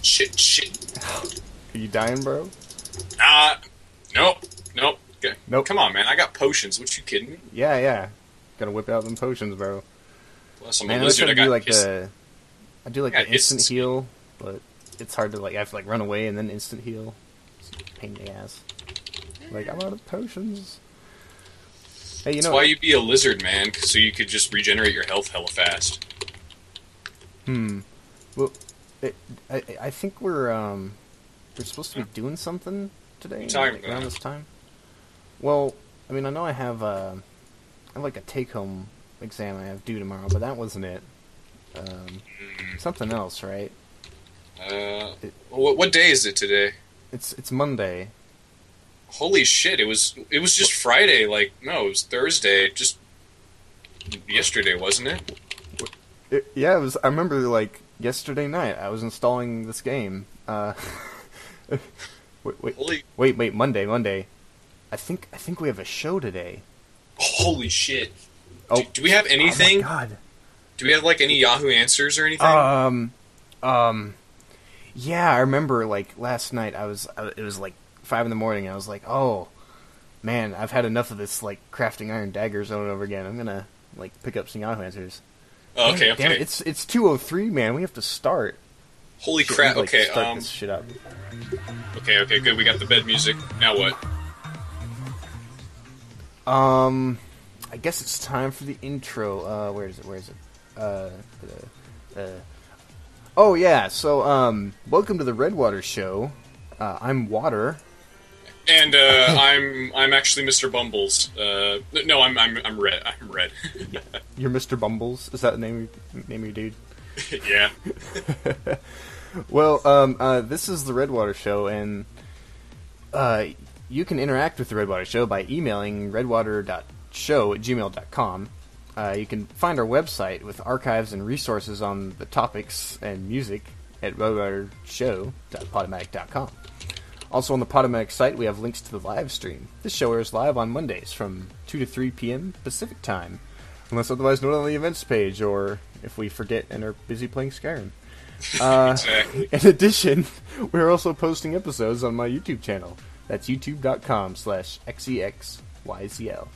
Shit. Are you dying, bro? Nope. Okay. Nope. Come on, man. I got potions. What, you kidding me? Yeah. Gotta whip out them potions, bro. Plus, I'm Man, a lizard. I do like his... the instant heal, but it's hard to I have to run away and then instant heal. It's a pain in the ass. Like, I'm out of potions. Hey, That's why you be a lizard, man, so you could just regenerate your health hella fast. Well, I think we're supposed to be doing something today around this time. Well, I mean, I know I have a take-home exam I have due tomorrow, but that wasn't it. Something else, right? What day is it today? It's Monday. Holy shit! It was just Friday. No, it was Thursday. Just yesterday, wasn't it? Yeah, it was. I remember yesterday night. I was installing this game. Wait, Monday. I think we have a show today. Holy shit! Oh, do we have anything? Oh my god! Do we have any Yahoo answers or anything? Yeah, I remember last night. It was 5 a.m. and I was like, oh man, I've had enough of this crafting iron daggers over and over again. I'm gonna pick up some Yahoo answers. Oh, okay. Damn it, it's 2:03, man. We have to start. Holy crap! Okay, start this shit up. Okay, good. We got the bed music. Now what? I guess it's time for the intro. Where is it? Oh yeah. So, welcome to the Redwater show. I'm Water. And I'm actually Mr. Bumbles. No, I'm Red. I'm Red. You're Mr. Bumbles. Is that the name of your dude? Yeah. Well, this is the Redwater show, and you can interact with the Redwater show by emailing redwater.show@gmail.com. You can find our website with archives and resources on the topics and music at redwatershow.podomatic.com. Also on the Podomatic site, we have links to the live stream. This show airs live on Mondays from 2 to 3 p.m. Pacific Time, unless otherwise noted on the events page, or if we forget and are busy playing Skyrim. Exactly. In addition, we're also posting episodes on my YouTube channel. That's youtube.com/xexyzl.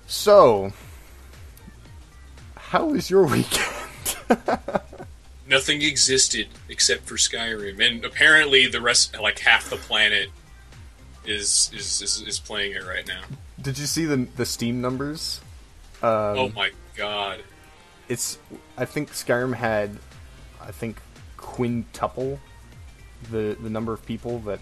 So, how was your weekend? Nothing existed except for Skyrim, and apparently the rest, half the planet, is playing it right now. Did you see the Steam numbers? Oh my god! I think Skyrim had, quintuple the number of people that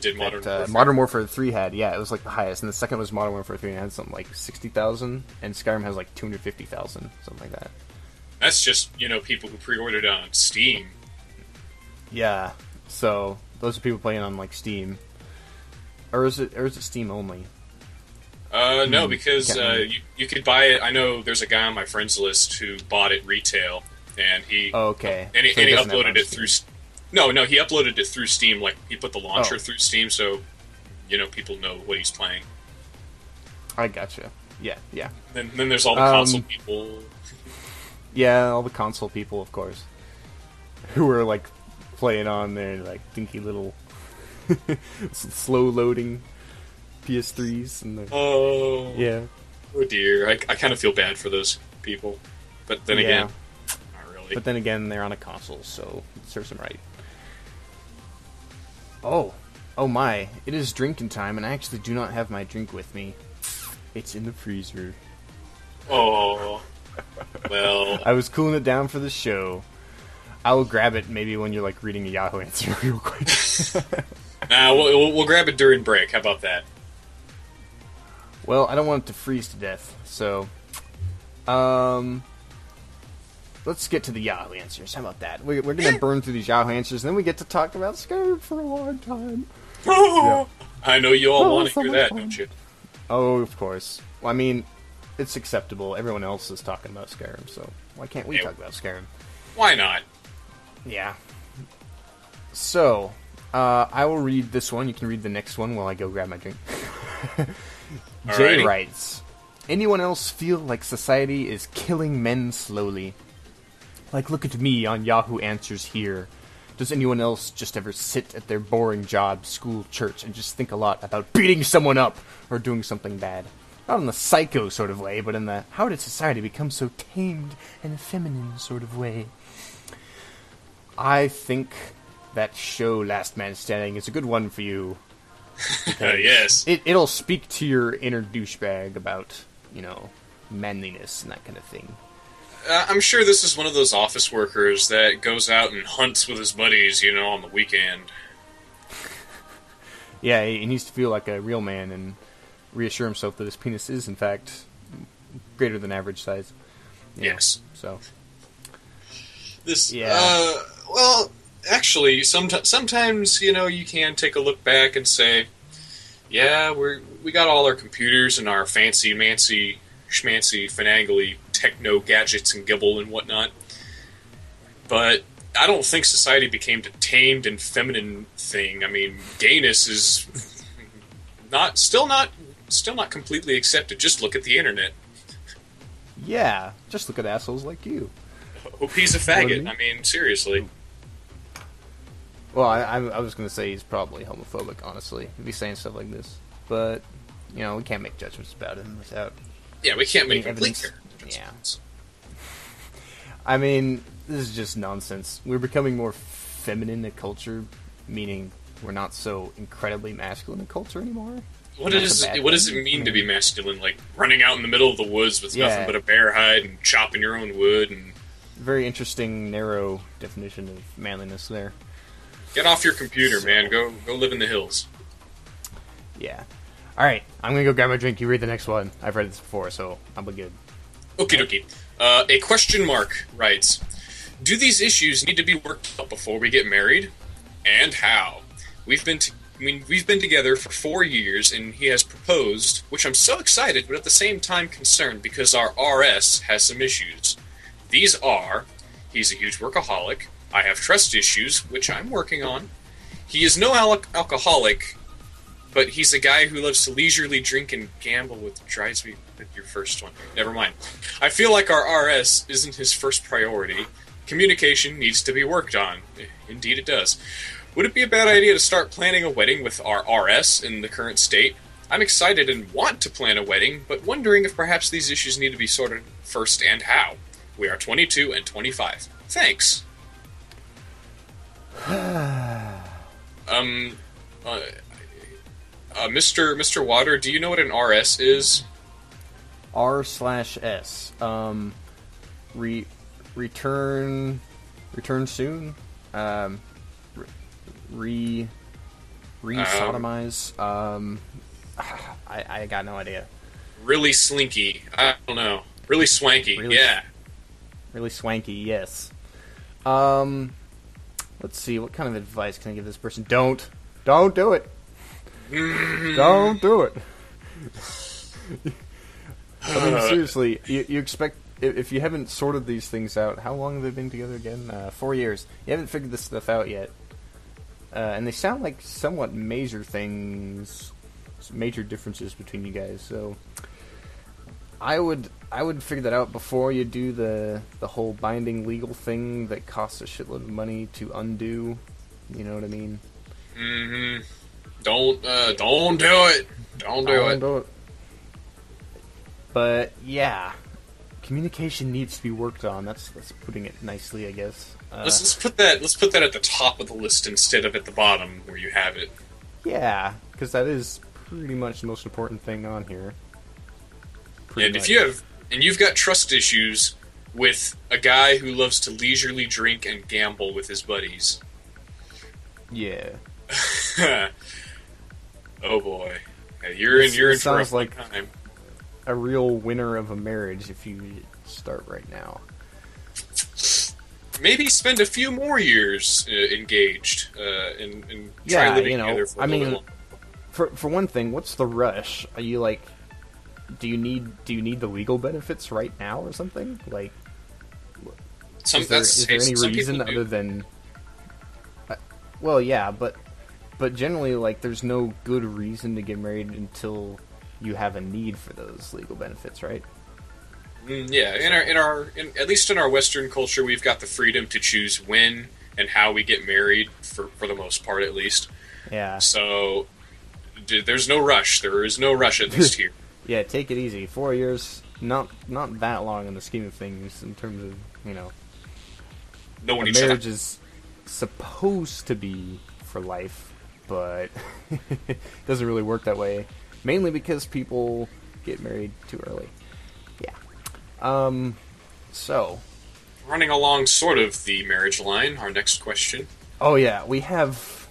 did Modern Warfare. Modern Warfare 3 had. Yeah, it was the highest, and the second was Modern Warfare 3, and it had something like 60,000, and Skyrim has 250,000, something like that. That's just people who pre-ordered on Steam. Yeah, so those are people playing on Steam, or is it Steam only? No, because you could buy it. I know there's a guy on my friends list who bought it retail, and he okay, and he uploaded it through. No, he uploaded it through Steam. He put the launcher through Steam, so people know what he's playing. I gotcha. Yeah. Then there's all the console people. Yeah, all the console people, of course, who are playing on their dinky little slow loading PS3s and oh dear. I kind of feel bad for those people, but then again, not really. But then again, they're on a console, so it serves them right. Oh my, it is drinking time, and I actually do not have my drink with me. It's in the freezer. Oh, well. I was cooling it down for the show. I will grab it maybe when you're reading a Yahoo answer real quick. Nah, we'll grab it during break. How about that? Well, I don't want it to freeze to death, so let's get to the Yahoo answers. How about that? We're going to burn through these Yahoo answers, and then we get to talk about Skyrim for a long time. Yeah. I know you all want to hear that, don't you? Oh, of course. Well, I mean, it's acceptable. Everyone else is talking about Skyrim, so why can't we talk about Skyrim? Why not? Yeah. So, I will read this one. You can read the next one while I go grab my drink. Jay writes, anyone else feel like society is killing men slowly? Like, look at me on Yahoo Answers here. Does anyone else just ever sit at their boring job, school, church, and just think a lot about beating someone up or doing something bad? Not in the psycho sort of way, but in the how did society become so tamed and feminine sort of way. I think that show, Last Man Standing, is a good one for you. Yes. It'll speak to your inner douchebag about, manliness and that kind of thing. I'm sure this is one of those office workers that goes out and hunts with his buddies, on the weekend. Yeah, he needs to feel like a real man and reassure himself that his penis is, in fact, greater than average size. Yes. So. Well, actually, sometimes, you can take a look back and say, yeah, we got all our computers and our fancy-mancy, schmancy, finagly techno gadgets and gibble and whatnot. But I don't think society became a tamed and feminine thing. I mean, gayness is still not completely accepted. Just look at the internet. Yeah, just look at assholes like you. Hope he's a faggot. I mean, seriously. Well, I was going to say he's probably homophobic, honestly, if he's saying stuff like this. But, we can't make judgments about him without... Yeah, we can't make complete judgments. Yeah. I mean, this is just nonsense. We're becoming more feminine in culture, meaning we're not so incredibly masculine in culture anymore. What does it mean to be masculine? Like running out in the middle of the woods with nothing but a bear hide and chopping your own wood and... Very interesting, narrow definition of manliness there. Get off your computer, man. Go live in the hills. Yeah. Alright, I'm gonna go grab my drink. You read the next one. I've read this before, so I'll be good. Okie dokie. A question mark writes, do these issues need to be worked out before we get married? And how? We've been together for 4 years, and he has proposed, which I'm so excited, but at the same time concerned because our RS has some issues. These are, he's a huge workaholic, I have trust issues, which I'm working on. He is no alcoholic, but he's a guy who loves to leisurely drink and gamble, which drives me with your first one. Never mind. I feel like our RS isn't his first priority. Communication needs to be worked on. Indeed it does. Would it be a bad idea to start planning a wedding with our RS in the current state? I'm excited and want to plan a wedding, but wondering if perhaps these issues need to be sorted first and how. We are 22 and 25. Thanks. Mr. Water, do you know what an RS is? R/S. Return soon. Re-sodomize. I got no idea. Really slinky. I don't know. Really swanky. Yeah. Really swanky. Yes. Let's see. What kind of advice can I give this person? Don't do it. Don't do it. I mean, seriously, you expect, if you haven't sorted these things out, how long have they been together again? 4 years. You haven't figured this stuff out yet. And they sound like somewhat major things, major differences between you guys, so I would figure that out before you do the whole binding legal thing that costs a shitload of money to undo. You know what I mean? Mm-hmm. Don't do it. Don't do it. But yeah, communication needs to be worked on. That's putting it nicely, I guess. Let's put that at the top of the list instead of at the bottom where you have it. Yeah, because that is pretty much the most important thing on here. And if you've got trust issues with a guy who loves to leisurely drink and gamble with his buddies. Yeah. Oh boy, you're in for a fun time. A real winner of a marriage if you start right now. Maybe spend a few more years engaged and try living together for a little longer. For one thing, what's the rush? Are you like, do you need the legal benefits right now or something? Like, is there any reason other than? Well, yeah, but generally, like, there's no good reason to get married until you have a need for those legal benefits, right? Yeah, at least in our Western culture, we've got the freedom to choose when and how we get married, for the most part, at least. Yeah. So there's no rush. There is no rush, at least here. Yeah, take it easy. 4 years, not that long in the scheme of things in terms of, No one marriage is supposed to be for life, but it doesn't really work that way. Mainly because people get married too early. Yeah. So, running along sort of the marriage line, our next question. Oh yeah, we have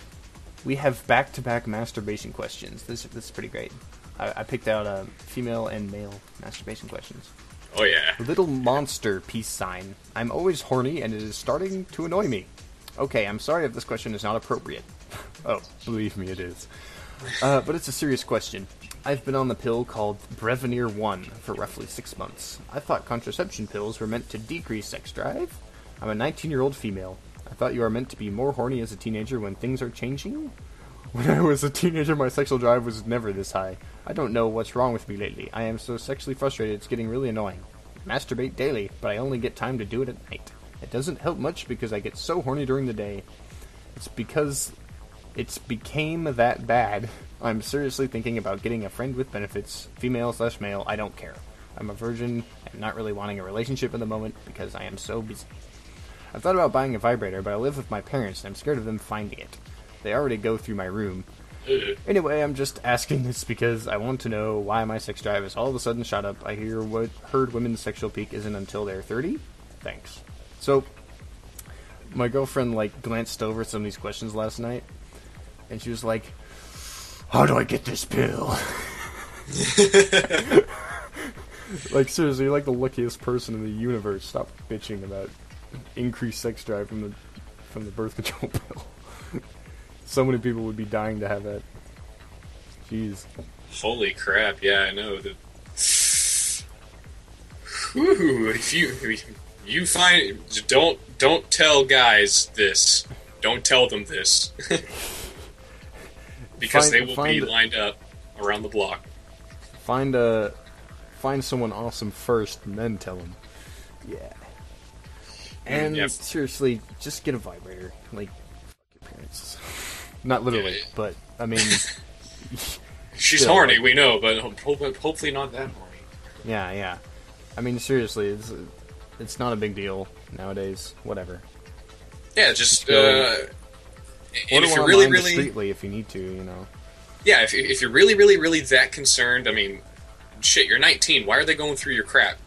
back-to-back masturbation questions. This is pretty great. I picked out female and male masturbation questions. Oh yeah. Little monster peace sign. I'm always horny and it is starting to annoy me. Okay, I'm sorry if this question is not appropriate. Oh, believe me, it is. But it's a serious question. I've been on the pill called Brevanir 1 for roughly 6 months. I thought contraception pills were meant to decrease sex drive. I'm a 19-year-old female. I thought you are meant to be more horny as a teenager when things are changing. When I was a teenager, my sexual drive was never this high. I don't know what's wrong with me lately. I am so sexually frustrated, it's getting really annoying. I masturbate daily, but I only get time to do it at night. It doesn't help much because I get so horny during the day. It's because it's became that bad. I'm seriously thinking about getting a friend with benefits, female/male, I don't care. I'm a virgin and not really wanting a relationship at the moment because I am so busy. I've thought about buying a vibrator, but I live with my parents and I'm scared of them finding it. They already go through my room. Anyway, I'm just asking this because I want to know why my sex drive is all of a sudden shot up. I heard women's sexual peak isn't until they're 30. Thanks. So, my girlfriend, glanced over some of these questions last night, and she was like, how do I get this pill? Seriously, you're like the luckiest person in the universe. Stop bitching about increased sex drive from the birth control pill. So many people would be dying to have that. Jeez. Holy crap, yeah, I know. Whew, if you find... Don't tell guys this. Don't tell them this. Because they will be lined up around the block. Find someone awesome first, and then tell them. Yeah. And yep. Seriously, just get a vibrator. Fuck your parents. Not literally, but, I mean... She's still, horny, we know, but hopefully not that horny. Yeah. I mean, seriously, it's not a big deal nowadays. Whatever. Yeah, just and if you're really discreetly, if you need to, Yeah, if you're really, really, really that concerned, I mean, shit, you're 19. Why are they going through your crap?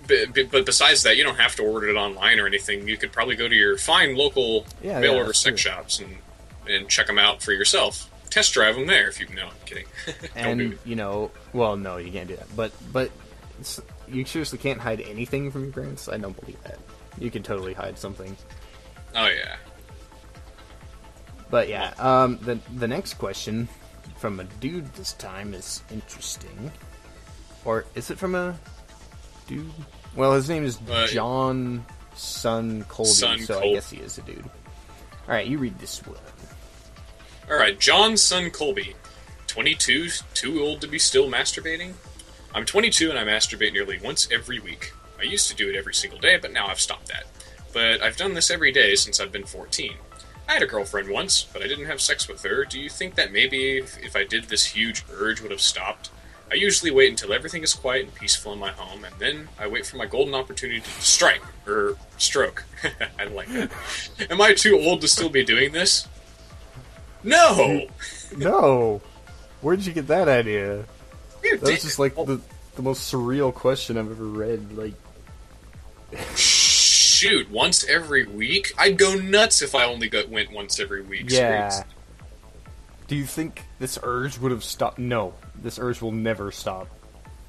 But besides that, you don't have to order it online or anything. You could probably go to your fine local mail-order sex shops and check them out for yourself. Test drive them there if you... No, I'm kidding. And, well, no, you can't do that. But you seriously can't hide anything from your parents? I don't believe that. You can totally hide something. Oh, yeah. But, yeah, the next question from a dude this time is interesting. Or is it from a dude? Well, his name is John Son Colby, I guess he is a dude. Alright, you read this one. Alright, John Son Colby. 22, too old to be still masturbating? I'm 22 and I masturbate nearly once every week. I used to do it every single day, but now I've stopped that. But I've done this every day since I've been 14. I had a girlfriend once, but I didn't have sex with her. Do you think that maybe if I did, this huge urge would have stopped? I usually wait until everything is quiet and peaceful in my home, and then I wait for my golden opportunity to strike, or stroke. I like that. Am I too old to still be doing this? No! No! Where'd you get that idea? That was just the most surreal question I've ever read. Shoot, once every week? I'd go nuts if I only went once every week. Yeah. Straight. Do you think this urge would have stopped? No, this urge will never stop.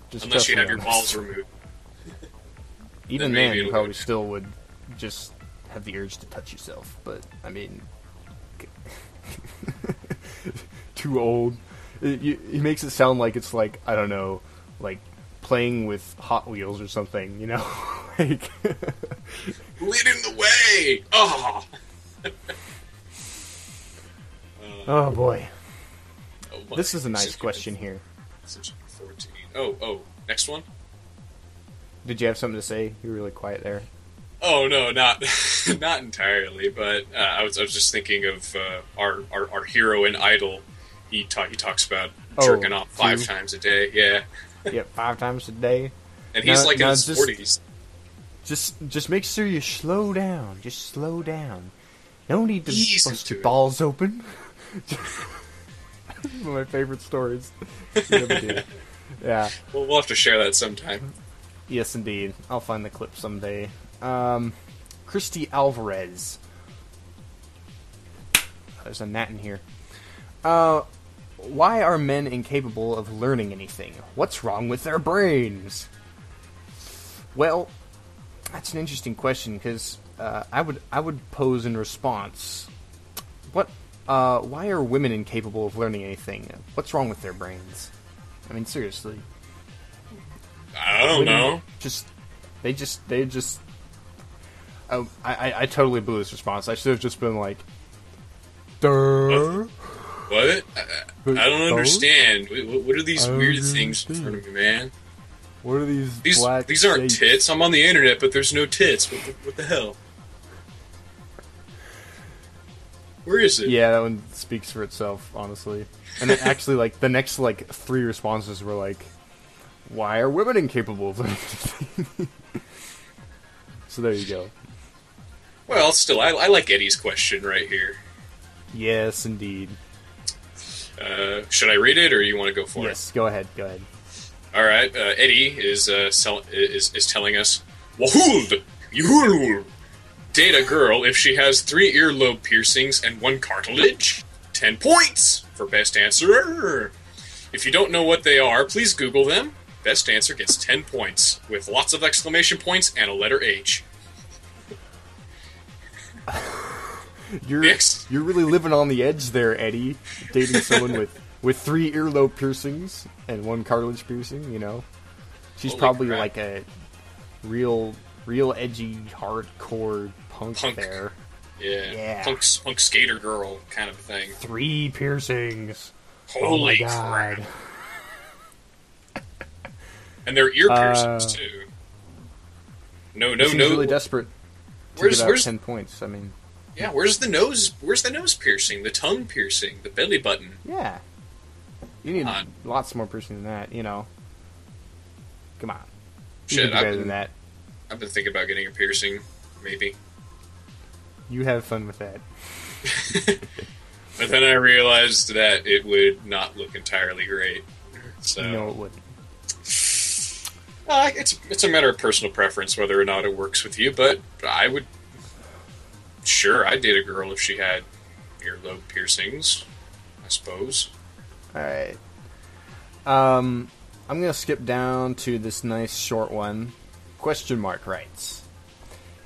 Just unless you have your balls removed. Even then, you probably still would just have the urge to touch yourself. But, I mean... too old. He makes it sound like it's I don't know, playing with Hot Wheels or something, Lit in the way! Oh! Oh boy. This is a nice question here. 14. Oh, next one? Did you have something to say? You were really quiet there. Oh no, not not entirely. But I was just thinking of our hero and idol. He talks about jerking off 5 times a day. Yeah. Yep, 5 times a day. And he's in his 40s. Just make sure you slow down. Just slow down. No need to bust your it. balls open. One of my favorite stories. Yeah. Well, we'll have to share that sometime. Yes, indeed. I'll find the clip someday. Christy Alvarez. There's a gnat in here. Why are men incapable of learning anything? What's wrong with their brains? Well, that's an interesting question, because I would pose in response, why are women incapable of learning anything? What's wrong with their brains? I mean, seriously. I don't know. They just. Oh, I totally blew this response. I should have just been like, duh. What? I don't understand. What are these weird things in front of me, man? What are these black These aren't shapes? tits. I'm on the internet, but there's no tits. What the hell? Where is it? Yeah, that one speaks for itself, honestly. And then actually, like, the next, 3 responses were like, why are women incapable of learning anything? So there you go. Well, still, I like Eddie's question right here. Yes, indeed. Should I read it, or you want to go for it? Yes, go ahead. All right. Eddie is telling us, Wahood! Yuhul! Date a girl if she has 3 earlobe piercings and 1 cartilage. 10 points for best answer. If you don't know what they are, please Google them. Best answer gets 10 points, with lots of exclamation points and a letter H. You're really living on the edge there, Eddie. Dating someone with 3 earlobe piercings and 1 cartilage piercing, you know. She's Holy probably crap. like a real edgy, hardcore punk there. Yeah. Punk skater girl kind of thing. 3 piercings. Holy God. crap. And they're ear piercings, too. No. Really desperate to Where's 10 points, I mean. Yeah, where's the nose piercing, the tongue piercing, the belly button? Yeah. You need lots more piercing than that, you know. Come on. You can do better than that. I've been thinking about getting a piercing, maybe. You have fun with that. But then I realized that it would not look entirely great. So No, it wouldn't. It's a matter of personal preference whether or not it works with you, but I'd date a girl if she had earlobe piercings, I suppose. Alright. I'm gonna skip down to this nice short one. Question mark writes,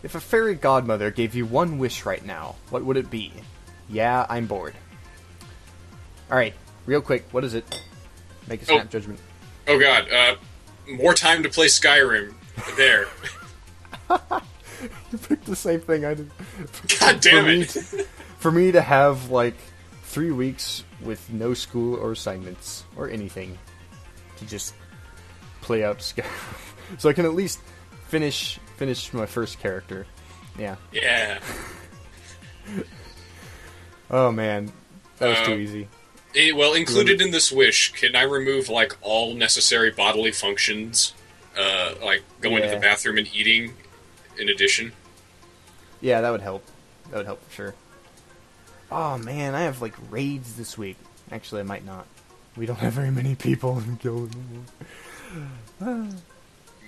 if a fairy godmother gave you 1 wish right now, what would it be? Yeah, I'm bored. Alright, real quick, what is it? Make a snap judgment. Oh god, more time to play Skyrim. There. You picked the same thing I did. God damn it. For me to have, 3 weeks with no school or assignments or anything to just play out Skyrim. So I can at least finish my first character. Yeah. Yeah. Oh man, that was too easy. Included in this wish, can I remove all necessary bodily functions, like going to the bathroom and eating, in addition? Yeah, that would help. That would help for sure. Oh man, I have raids this week. Actually, I might not. We don't have very many people in the guild anymore.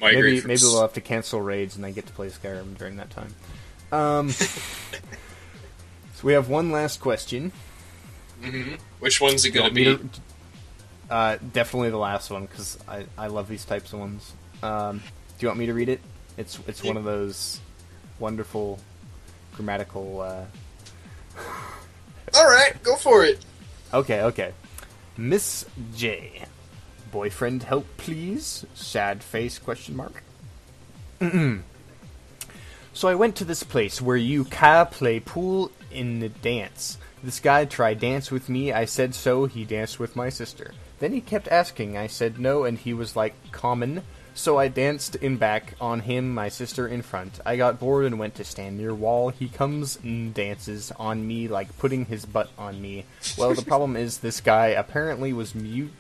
Maybe we'll have to cancel raids and I get to play Skyrim during that time. So we have one last question. Mm-hmm. Which one's it going to be? Definitely the last one, because I love these types of ones. Do you want me to read it? It's one of those wonderful grammatical... Alright, go for it! Okay. Miss J. Boyfriend help please? Sad face, question mark. So I went to this place where you play pool in the dance. This guy tried dance with me. I said so. He danced with my sister. Then he kept asking. I said no, and he was like, common. So I danced in back, on him, my sister in front. I got bored and went to stand near wall. He comes and dances on me like putting his butt on me. Well, the problem is this guy apparently was mutual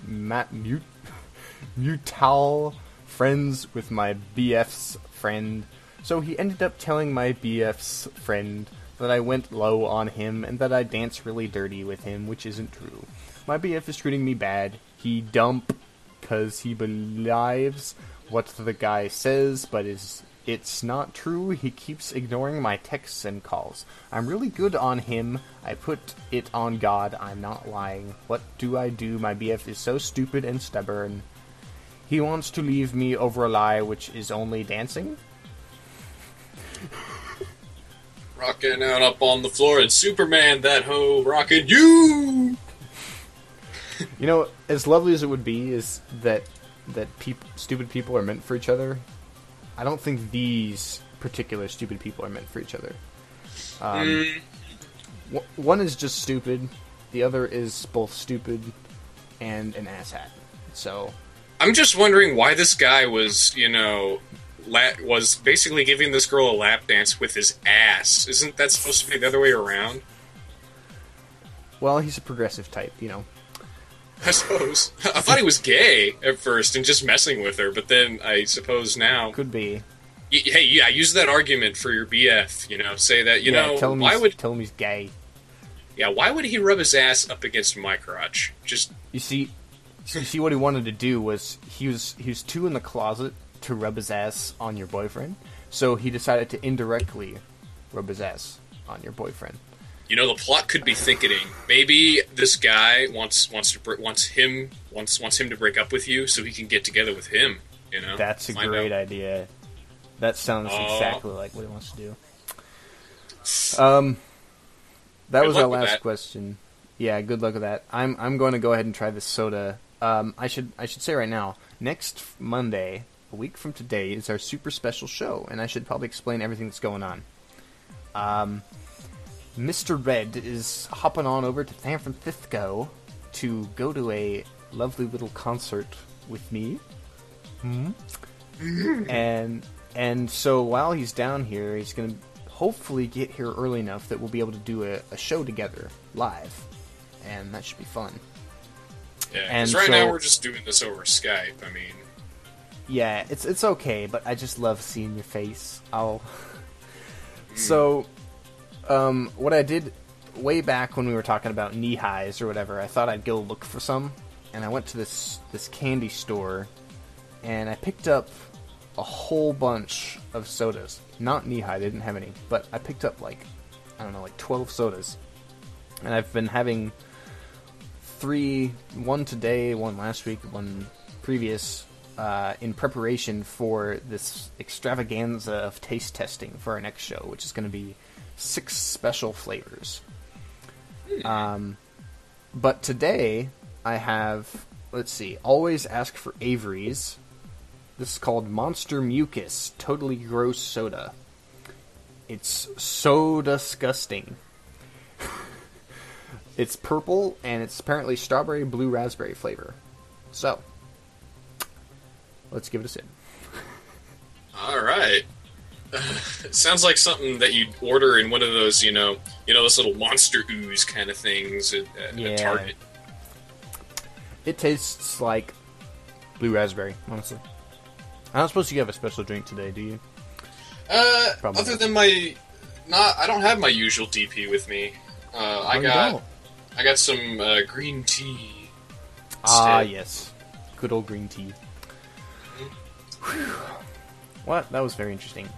friends with my BF's friend. So he ended up telling my BF's friend that I went low on him and that I danced really dirty with him, which isn't true. My BF is treating me bad. He dump 'cause he believes what the guy says, but it's not true. He keeps ignoring my texts and calls. I'm really good on him. I put it on God. I'm not lying. What do I do? My BF is so stupid and stubborn. He wants to leave me over a lie, which is only dancing. Rocking out up on the floor and Superman, that hoe, rocking you! You know, as lovely as it would be is that stupid people are meant for each other, I don't think these particular stupid people are meant for each other. One is just stupid, the other is both stupid and an asshat. So I'm just wondering why this guy was, was basically giving this girl a lap dance with his ass. Isn't that supposed to be the other way around? Well, he's a progressive type, I suppose. I thought he was gay at first and just messing with her, but then I suppose now... Could be. Hey, yeah, use that argument for your BF, say that, tell him he's gay. Yeah, why would he rub his ass up against my crotch? Just... You see what he wanted to do was, he was too in the closet to rub his ass on your boyfriend, so he decided to indirectly rub his ass on your boyfriend. The plot could be thickening. Maybe this guy wants him to break up with you so he can get together with him. That's a great idea. That sounds exactly like what he wants to do. That was our last question. Yeah, good luck with that. I'm going to go ahead and try this soda. I should say right now, next Monday, a week from today, is our super special show, and I should probably explain everything that's going on. Mr. Red is hopping on over to San Francisco to go to a lovely little concert with me. And so while he's down here, he's going to hopefully get here early enough that we'll be able to do a show together live, and that should be fun. Yeah, because right now we're just doing this over Skype. I mean, yeah, it's okay, but I just love seeing your face. So, what I did way back when we were talking about knee highs or whatever, I thought I'd go look for some, and I went to this candy store, and I picked up a whole bunch of sodas. Not knee high, they didn't have any, but I picked up like 12 sodas, and I've been having 3, one today, one last week, one previous, in preparation for this extravaganza of taste testing for our next show, which is going to be 6 special flavors. But today I have, let's see, always ask for Avery's. This is called Monster Mucus Totally Gross Soda. It's so disgusting. It's purple, and it's apparently strawberry blue raspberry flavor. So, let's give it a sip. Alright. It sounds like something that you'd order in one of those, those little Monster Ooze kind of things at Target. It tastes like blue raspberry, honestly. I don't suppose you have a special drink today, do you? Other than I don't have my usual DP with me. I got some green tea. Ah, yes. Good old green tea. What? That was very interesting.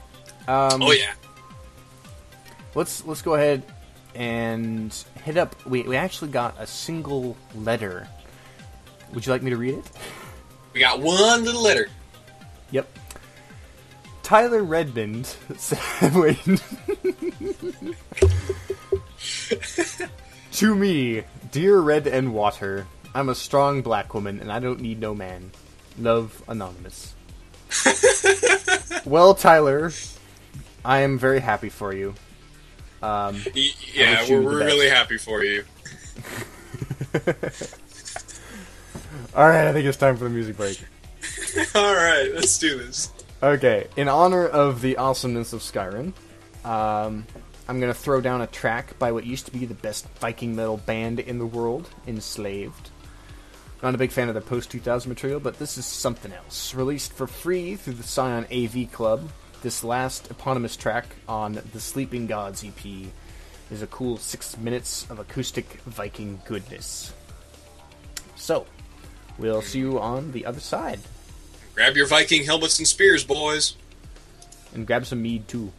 Oh yeah. Let's go ahead and hit up. We actually got a single letter. Would you like me to read it? We got one little letter. Yep. Tyler Redmond said, wait. To me, dear Red and Water, I'm a strong black woman and I don't need no man. Love, Anonymous. Well, Tyler, I am very happy for you. Yeah, we're really happy for you. Alright, I think it's time for the music break. Alright, let's do this. Okay, in honor of the awesomeness of Skyrim, I'm going to throw down a track by what used to be the best Viking metal band in the world, Enslaved. Not a big fan of their post-2000 material, but this is something else. Released for free through the Scion AV Club, this last eponymous track on the Sleeping Gods EP is a cool 6 minutes of acoustic Viking goodness. So, we'll see you on the other side. Grab your Viking helmets and spears, boys. And grab some mead, too.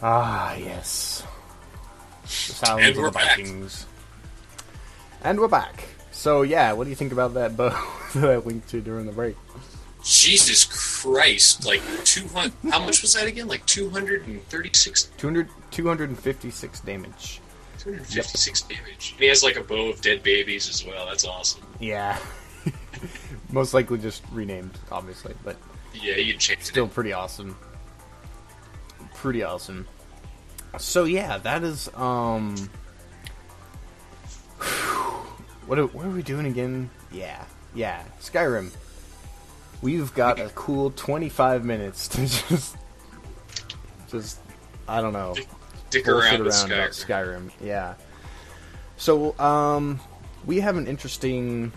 Ah, yes. The sounds And of we're the Vikings. And we're back. So, yeah, what do you think about that bow that I linked to during the break? Jesus Christ. Like, 200... How much was that again? Like, 236... 256 damage. 256 damage. And he has, like, a bow of dead babies as well. That's awesome. Yeah. Most likely just renamed, obviously, but... Yeah, you changed it. Still pretty awesome. Pretty awesome. So, yeah, that is, What are we doing again? Yeah, Skyrim. We've got a cool 25 minutes to just I don't know, dick around with about Skyrim. Yeah. So, we have an interesting.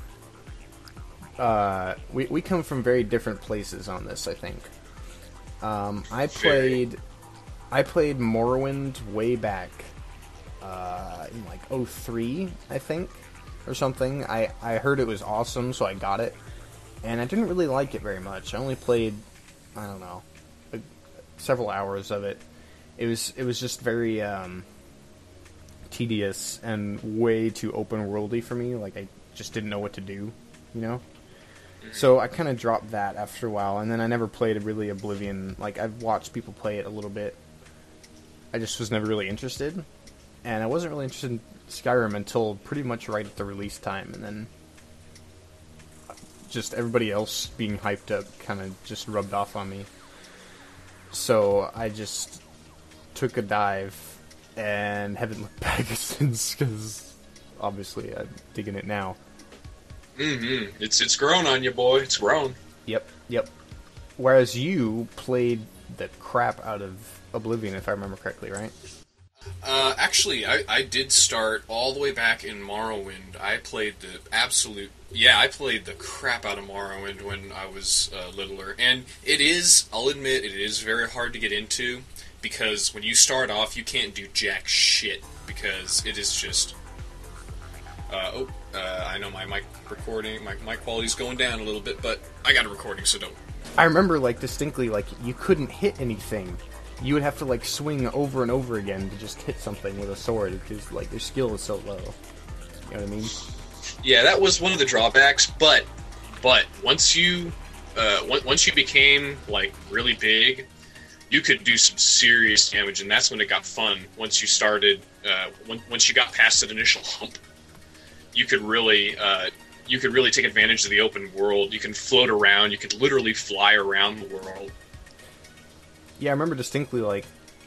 We come from very different places on this, I think. I played Morrowind way back in like 2003, I think, or something. I heard it was awesome, so I got it, and I didn't really like it very much. I only played, I don't know, several hours of it. It was just very tedious and way too open worldy for me. Like, I just didn't know what to do, you know. So I kind of dropped that after a while, and then I never played really Oblivion. Like, I've watched people play it a little bit. I just was never really interested, and I wasn't really interested in Skyrim until pretty much right at the release time, and then just everybody else being hyped up kind of just rubbed off on me. So I just took a dive and haven't looked back since, because obviously I'm digging it now. Mm-hmm. It's grown on you, boy. It's grown. Yep. Whereas you played the crap out of Oblivion, if I remember correctly, right? Actually, I did start all the way back in Morrowind. I played I played the crap out of Morrowind when I was littler. And I'll admit, it is very hard to get into, because when you start off, you can't do jack shit, because it is just... I know my mic recording, my mic quality's going down a little bit, but I got a recording, so don't. I remember, like, distinctly, like, you couldn't hit anything. You would have to, like, swing over and over again to just hit something with a sword, because, like, your skill is so low. You know what I mean? Yeah, that was one of the drawbacks, but once you became, like, really big, you could do some serious damage, and that's when it got fun. Once you started, once you got past that initial hump, you could really take advantage of the open world. You can float around. You could literally fly around the world. Yeah, I remember distinctly, like,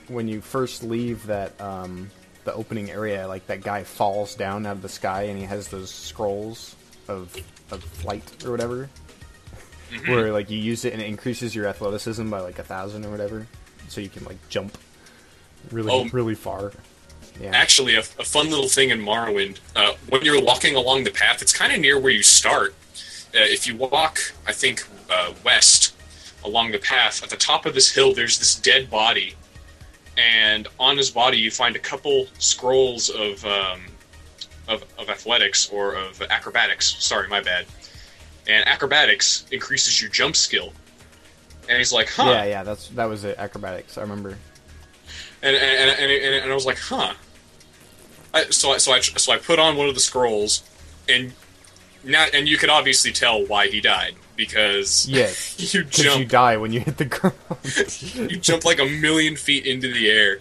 when you first leave that, the opening area, like, that guy falls down out of the sky and he has those scrolls of flight or whatever, where, like, you use it and it increases your athleticism by, like, 1,000 or whatever, so you can, like, jump really far. Yeah. Actually, a fun little thing in Morrowind, when you're walking along the path, it's kind of near where you start. If you walk, I think, west along the path, at the top of this hill, there's this dead body, and on his body you find a couple scrolls of athletics, or of acrobatics. Sorry, my bad. And acrobatics increases your jump skill. And he's like, huh. Yeah, that was it, acrobatics, I remember. And I was like, huh. So I put on one of the scrolls, and you could obviously tell why he died, because yes, you die when you hit the ground. You jump like 1,000,000 feet into the air.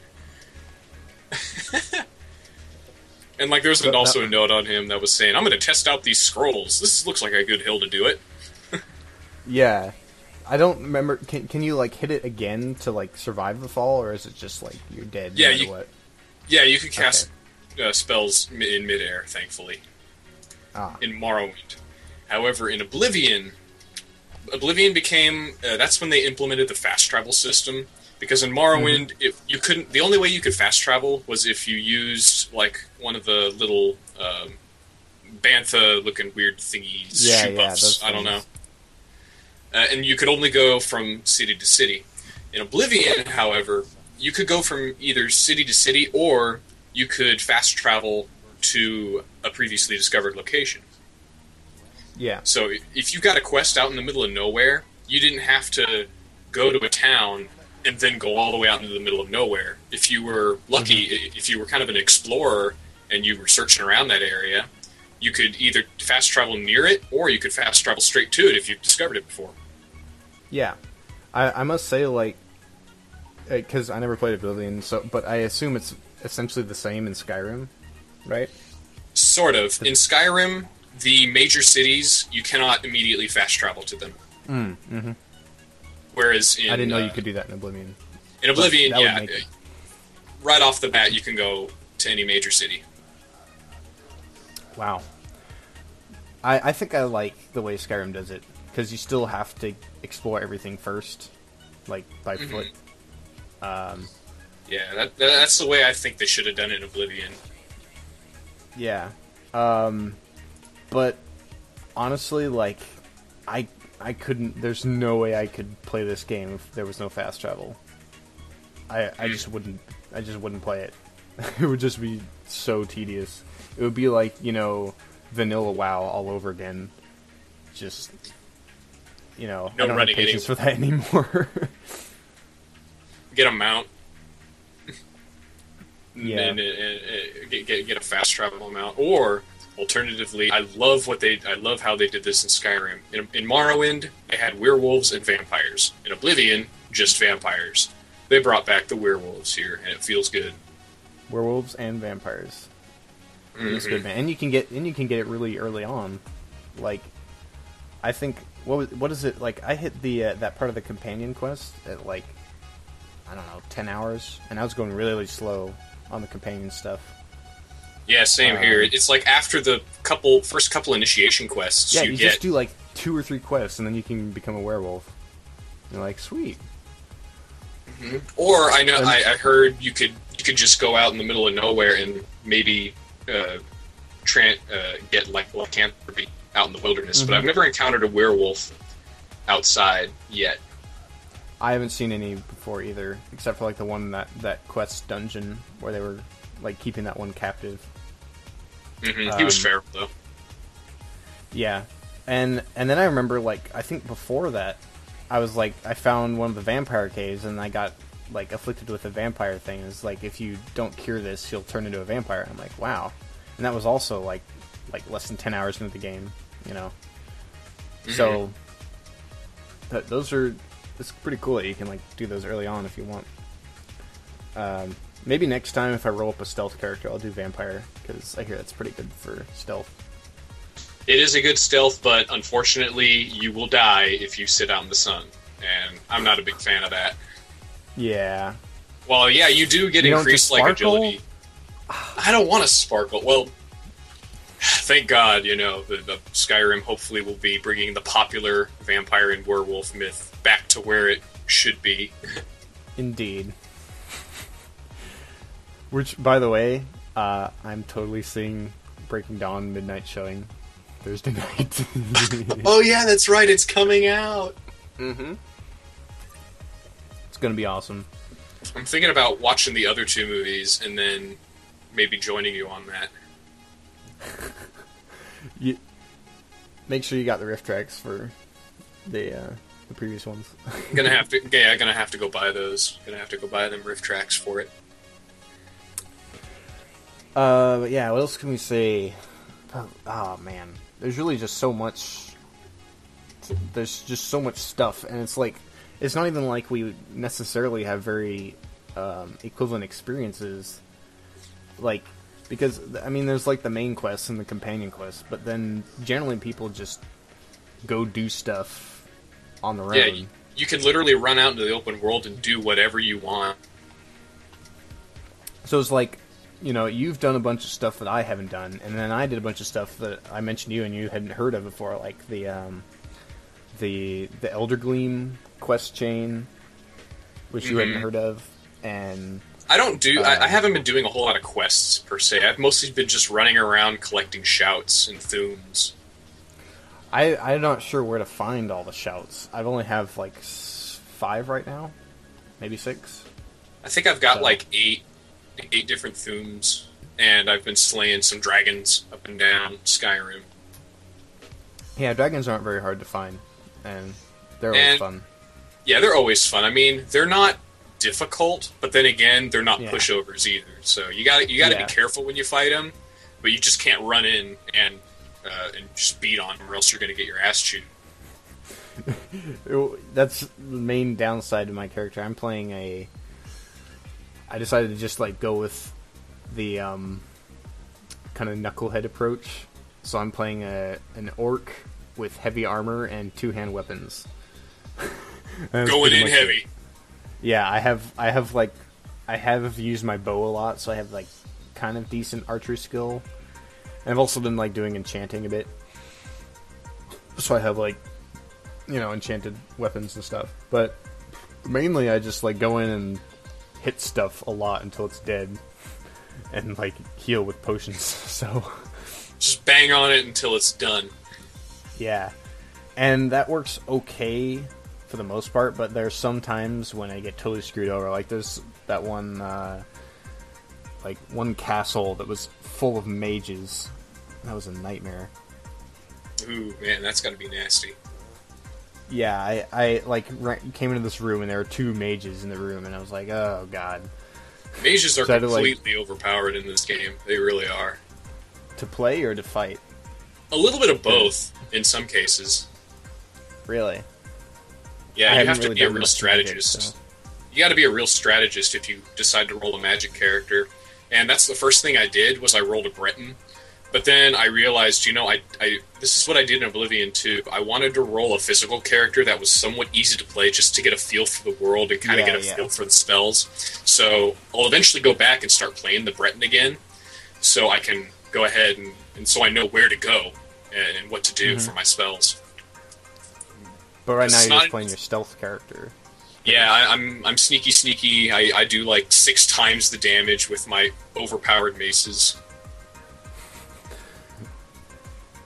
And like there's also a note on him that was saying, "I'm going to test out these scrolls. This looks like a good hill to do it." Yeah. I don't remember. Can you, like, hit it again to, like, survive the fall, or is it just, like, you're dead no matter what? Yeah, you can cast spells in midair, thankfully. In Morrowind. However, in Oblivion became... that's when they implemented the fast travel system, because in Morrowind, the only way you could fast travel was if you used, like, one of the little bantha-looking weird thingies, shoe buffs, I don't know. And you could only go from city to city. In Oblivion, however, you could go from either city to city, or you could fast travel to a previously discovered location. Yeah. So if you got a quest out in the middle of nowhere, you didn't have to go to a town and then go all the way out into the middle of nowhere. If you were lucky, if you were kind of an explorer and you were searching around that area, you could either fast travel near it, or you could fast travel straight to it if you've discovered it before. Yeah. I must say, like, because I never played Oblivion, but I assume it's essentially the same in Skyrim, right? Sort of. In Skyrim, the major cities, you cannot immediately fast travel to them. Mm-hmm. Whereas in... I didn't know you could do that in Oblivion. In Oblivion, yeah. Right off the bat, you can go to any major city. Wow. I think I like the way Skyrim does it, because you still have to explore everything first, like, by foot. Yeah, that's the way I think they should have done it in Oblivion. Yeah. But, honestly, like, I couldn't... There's no way I could play this game if there was no fast travel. I just wouldn't play it. It would just be so tedious. It would be like, vanilla WoW all over again. Just, I don't have patience for that anymore. Get a mount. Yeah. And get a fast travel mount. Or, alternatively, I love how they did this in Skyrim. In Morrowind, they had werewolves and vampires. In Oblivion, just vampires. They brought back the werewolves here, and it feels good. Werewolves and vampires. It's good, man. And you can get it really early on. Like, I think what is it like? I hit the that part of the companion quest at like, I don't know, 10 hours, and I was going really, really slow on the companion stuff. Yeah, same here. It's like after the first couple initiation quests. Yeah, you just do like 2 or 3 quests, and then you can become a werewolf. And you're like, sweet. Mm-hmm. Or I heard you could just go out in the middle of nowhere and maybe get like lycanthropy out in the wilderness. But I've never encountered a werewolf outside yet. I haven't seen any before either, except for like the one that quest dungeon where they were like keeping that one captive. He was feral though. Yeah, and then I remember, like, I think before that, I found one of the vampire caves, and I got like afflicted with a vampire thing. It's like, if you don't cure this, you'll turn into a vampire. I'm like, wow. And that was also like less than 10 hours into the game, So it's pretty cool that you can like do those early on if you want. Maybe next time if I roll up a stealth character, I'll do vampire, because I hear that's pretty good for stealth. It is a good stealth, but unfortunately you will die if you sit out in the sun, and I'm not a big fan of that. Yeah. Well, yeah, you do get increased like agility. I don't want to sparkle. Well, thank God, the Skyrim hopefully will be bringing the popular vampire and werewolf myth back to where it should be. Indeed. Which, by the way, I'm totally seeing Breaking Dawn midnight showing Thursday night. Oh yeah, that's right, it's coming out. Mm-hmm. It's gonna be awesome. I'm thinking about watching the other 2 movies and then maybe joining you on that. Make sure you got the riff tracks for the previous ones. I'm gonna have to go buy those. Gonna have to go buy them riff tracks for it. But yeah, what else can we say? Oh man, there's really just so much. There's just so much stuff, and it's like, it's not even like we necessarily have very equivalent experiences. Like, because there's like the main quests and the companion quests, but then generally people just go do stuff on their own. Yeah, you can literally run out into the open world and do whatever you want. So it's like, you've done a bunch of stuff that I haven't done, and then I did a bunch of stuff that I mentioned to you and you hadn't heard of before, like the Elder Gleam quest chain, which you hadn't heard of, and I haven't been doing a whole lot of quests per se. I've mostly been just running around collecting shouts and thunes. I'm not sure where to find all the shouts. I've only have like 5 right now, maybe 6. I think I've got like 8 different thunes, and I've been slaying some dragons up and down Skyrim. Yeah, dragons aren't very hard to find, and they're always fun. Yeah, they're always fun. They're not difficult, but then again, they're not pushovers either. So you got to be careful when you fight them, but you just can't run in and just beat on them, or else you're going to get your ass chewed. That's the main downside to my character. I'm playing I decided to just like go with the kind of knucklehead approach. So I'm playing an orc with heavy armor and two-hand weapons. Going in heavy. Yeah, I have used my bow a lot, so I have like kind of decent archery skill. And I've also been like doing enchanting a bit, so I have like, enchanted weapons and stuff. But mainly I just like go in and hit stuff a lot until it's dead, and like heal with potions. So just bang on it until it's done. Yeah, and that works okay for the most part, but there's some times when I get totally screwed over. Like there's that one castle that was full of mages. That was a nightmare. Ooh, man, that's gotta be nasty. Yeah, I came into this room and there were two mages in the room, and I was like, oh god. Mages are completely overpowered in this game. They really are. To play or to fight? A little bit of both in some cases. Really? Yeah, you have to be a real strategist. Magic, so. You got to be a real strategist if you decide to roll a magic character. And that's the first thing I did, was I rolled a Breton. But then I realized, this is what I did in Oblivion 2. I wanted to roll a physical character that was somewhat easy to play, just to get a feel for the world and kind of get a feel for the spells. So I'll eventually go back and start playing the Breton again, so I can go ahead and so I know where to go and what to do for my spells. But right now you're just playing your stealth character. Yeah, I'm sneaky. I do like 6 times the damage with my overpowered maces.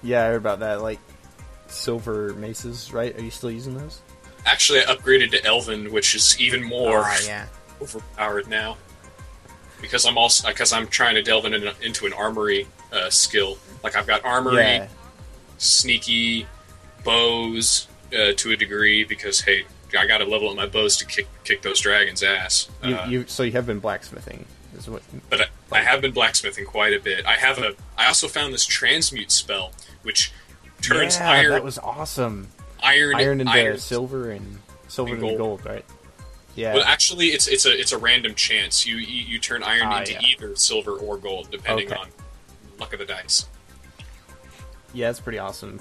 Yeah, I heard about that. Like, silver maces, right? Are you still using those? Actually, I upgraded to Elven, which is even more overpowered now. Because I'm trying to delve into an armory skill. Like, I've got armory, sneaky, bows to a degree, because, hey, I gotta level up my bows to kick those dragons' ass. So you have been blacksmithing. But I have been blacksmithing quite a bit. I also found this transmute spell, which turns iron. That was awesome. Iron into silver and gold, right? Yeah. Well, actually, it's a random chance. You turn iron into either silver or gold, depending on luck of the dice. Yeah, it's pretty awesome.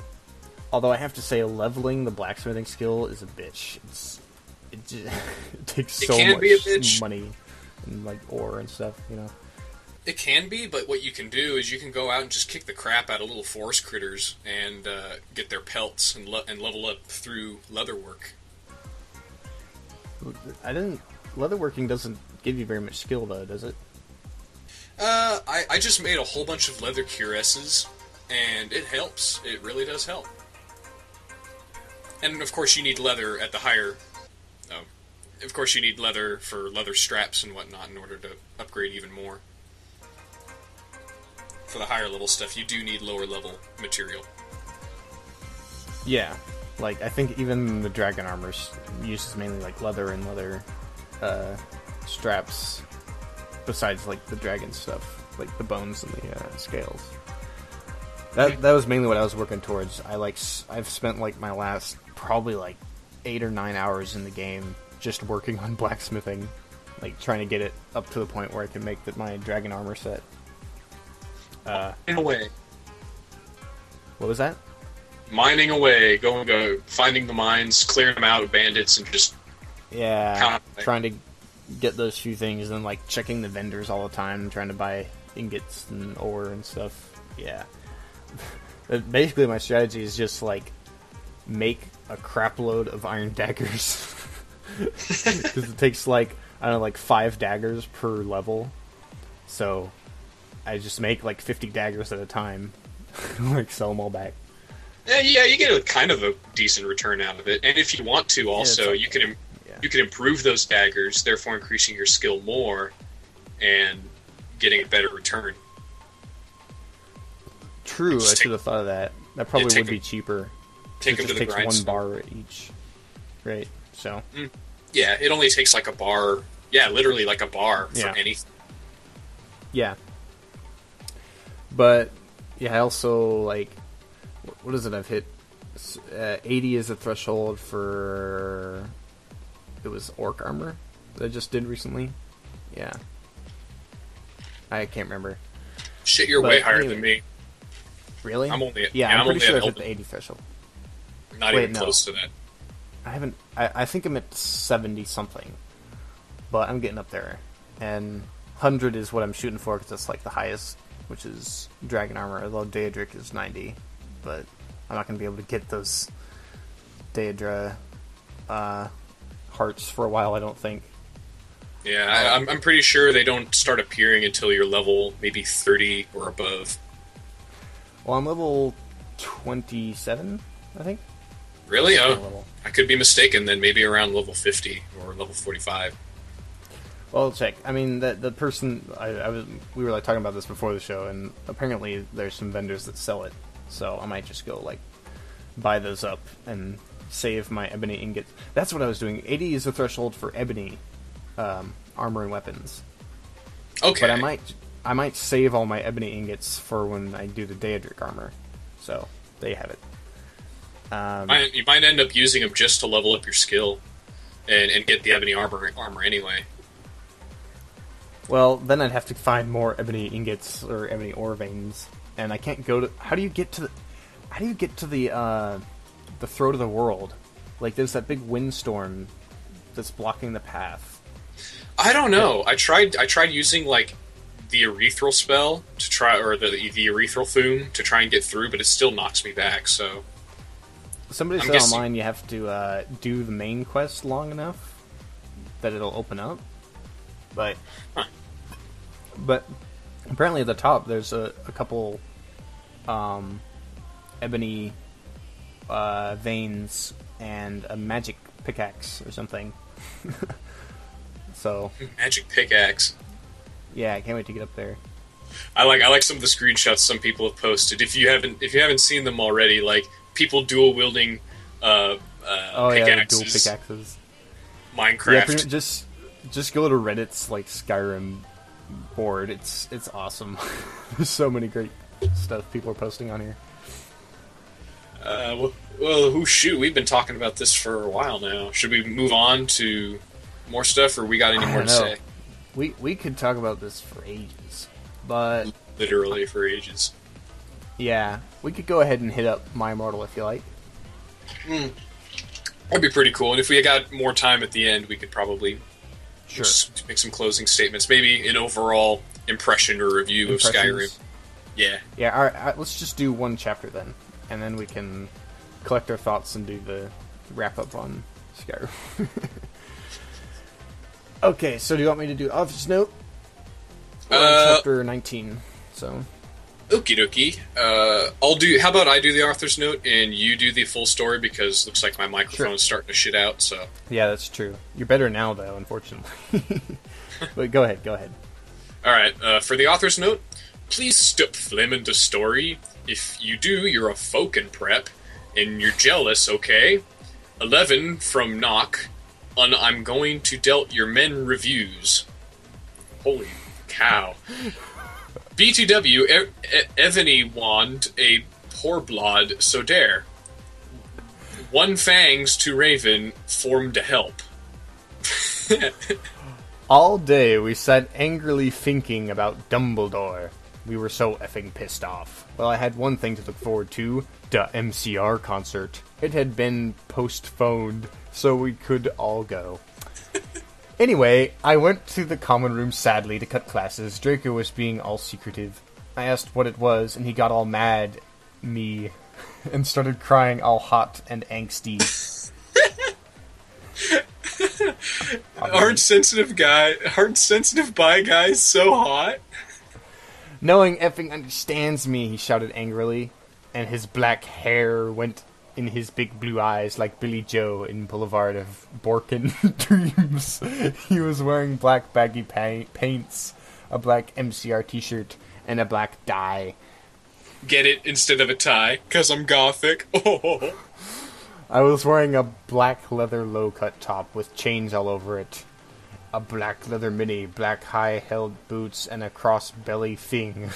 Although I have to say, leveling the blacksmithing skill is a bitch. It takes so much money and like ore and stuff, It can be, but what you can do is you can go out and just kick the crap out of little forest critters and get their pelts and level up through leatherwork. Leatherworking doesn't give you very much skill, though, does it? I just made a whole bunch of leather cuirasses, and it helps. It really does help. And of course, you need leather at the higher. Of course, you need leather for leather straps and whatnot in order to upgrade even more. For the higher level stuff, you do need lower level material. Yeah, like I think even the dragon armor uses mainly like leather and leather straps. Besides like the dragon stuff, like the bones and the scales. That was mainly what I was working towards. I've spent like my last probably like 8 or 9 hours in the game just working on blacksmithing, like trying to get it up to the point where I can make my dragon armor set. In a way. What was that? Mining away, go, finding the mines, clearing them out of bandits, and just trying to get those few things, and then like checking the vendors all the time, trying to buy ingots and ore and stuff. Yeah. Basically, my strategy is just like make a crap load of iron daggers. Because it takes like 5 daggers per level. So I just make like 50 daggers at a time, like sell them all back. Yeah, you get kind of a decent return out of it. And if you want to, also you can improve those daggers, therefore increasing your skill more and getting a better return. True, I should have thought of that. That probably would be cheaper. Take them to the 1 bar each, right? So yeah, it only takes like a bar Yeah, literally like a bar for anything. Yeah. But, yeah, I also, like, what is it I've hit? 80 is the threshold for, it was orc armor that I just did recently. Yeah. I can't remember. Shit, you're way higher than me. Really? I'm only at, I'm pretty sure I've hit the 80 threshold. Not even close to that. I haven't, I think I'm at 70 something. But I'm getting up there. And 100 is what I'm shooting for, because that's like the highest, which is dragon armor, although Daedric is 90. But I'm not going to be able to get those Daedra hearts for a while, I don't think. Yeah, I'm pretty sure they don't start appearing until you're level maybe 30 or above. Well, I'm level 27, I think. Really? Oh, I could be mistaken then. Maybe around level 50 or level 45. Well, I'll check. I mean, the person we were like talking about this before the show, and apparently there's some vendors that sell it. So I might just go like buy those up and save my ebony ingots. That's what I was doing. 80 is the threshold for ebony armor and weapons. Okay. But I might save all my ebony ingots for when I do the Daedric armor. So there you have it. You might end up using them just to level up your skill and get the ebony armor anyway. Well, then I'd have to find more ebony ingots or ebony ore veins, and I can't go to. How do you get to the throat of the world? Like, there's that big windstorm that's blocking the path. I don't know. I tried using like the urethral spell to try, or the urethral fume to try and get through, but it still knocks me back. So somebody said online you have to do the main quest long enough that it'll open up. But apparently at the top there's a couple ebony veins and a magic pickaxe or something. So magic pickaxe. Yeah, I can't wait to get up there. I like some of the screenshots some people have posted. If you haven't seen them already, like people dual wielding pickaxes. Yeah, dual pickaxes. Minecraft. Yeah, just go to Reddit's like Skyrim board. It's awesome. There's so many great stuff people are posting on here. Shoot, we've been talking about this for a while now. Should we move on to more stuff, or we got any more to say? We could talk about this for ages, but literally for ages. Yeah, we could go ahead and hit up My Immortal if you like. That'd be pretty cool. And if we got more time at the end, we could probably just make some closing statements. Maybe an overall impression or review of Skyrim. Yeah. Yeah, all right, let's just do one chapter then. And then we can collect our thoughts and do the wrap-up on Skyrim. Okay, so do you want me to do Author's Note? Chapter 19, so... Okie dokie. I'll do... How about I do the Author's Note and you do the full story, because it looks like my microphone is starting to shit out, so... Yeah, that's true. You're better now, though, unfortunately. But go ahead. Alright, for the Author's Note, please stop flaming the story. If you do, you're a folk in prep, and you're jealous, okay? 11 from Knock, on I'm going to dealt your men reviews. Holy cow. BTW, Evany wand, a poor blood, so dare. One fangs to Raven, formed to help. All day we sat angrily thinking about Dumbledore. We were so effing pissed off. Well, I had one thing to look forward to, the MCR concert. It had been postponed, so we could all go. Anyway, I went to the common room sadly to cut classes. Draco was being all secretive. I asked what it was, and he got all mad, me, and started crying all hot and angsty. Hard sensitive bi guy, so hot. Knowing effing understands me, he shouted angrily, and his black hair went in his big blue eyes like Billy Joe in Boulevard of Borkin Dreams. He was wearing black baggy paints, a black MCR t-shirt, and a black dye. Get it instead of a tie, 'cause I'm gothic. Oh. I was wearing a black leather low-cut top with chains all over it, a black leather mini, black high-held boots, and a cross-belly thing.